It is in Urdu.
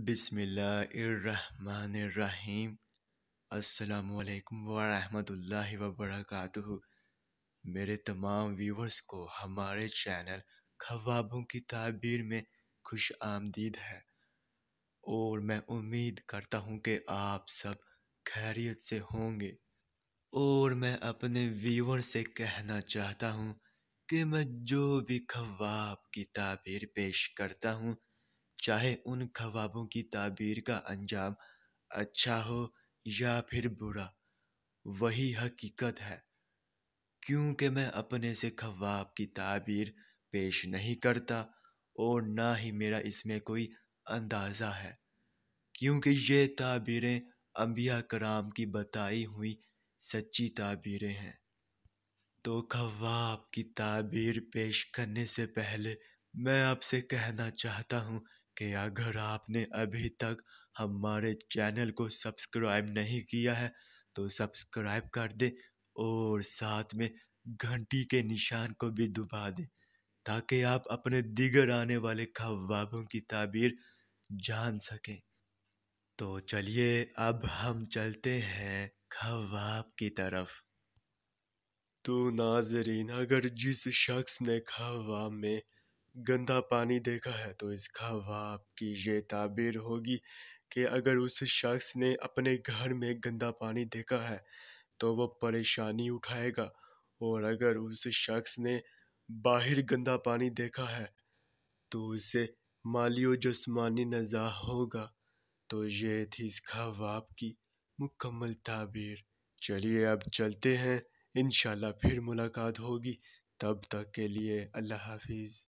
بسم اللہ الرحمن الرحیم۔ السلام علیکم ورحمۃ اللہ وبرکاتہ۔ میرے تمام ویورز کو ہمارے چینل خوابوں کی تعبیر میں خوش آمدید ہے، اور میں امید کرتا ہوں کہ آپ سب خیریت سے ہوں گے۔ اور میں اپنے ویور سے کہنا چاہتا ہوں کہ میں جو بھی خواب کی تعبیر پیش کرتا ہوں، چاہے ان خوابوں کی تعبیر کا انجام اچھا ہو یا پھر برا، وہی حقیقت ہے، کیونکہ میں اپنے سے خواب کی تعبیر پیش نہیں کرتا، اور نہ ہی میرا اس میں کوئی اندازہ ہے، کیونکہ یہ تعبیریں انبیاء کرام کی بتائی ہوئی سچی تعبیریں ہیں۔ تو خواب کی تعبیر پیش کرنے سے پہلے میں آپ سے کہنا چاہتا ہوں کہ اگر آپ نے ابھی تک ہمارے چینل کو سبسکرائب نہیں کیا ہے تو سبسکرائب کر دیں، اور ساتھ میں گھنٹی کے نشان کو بھی دبا دیں، تاکہ آپ اپنے دیگر آنے والے خوابوں کی تعبیر جان سکیں۔ تو چلیے اب ہم چلتے ہیں خواب کی طرف۔ تو ناظرین، اگر جس شخص نے خواب میں گندا پانی دیکھا ہے تو اس خواب کی یہ تعبیر ہوگی کہ اگر اس شخص نے اپنے گھر میں گندا پانی دیکھا ہے تو وہ پریشانی اٹھائے گا، اور اگر اس شخص نے باہر گندا پانی دیکھا ہے تو اسے مالی و جسمانی نزاع ہوگا۔ تو یہ تھی اس خواب کی مکمل تعبیر۔ چلیے اب چلتے ہیں، انشاءاللہ پھر ملاقات ہوگی، تب تک کے لیے اللہ حافظ۔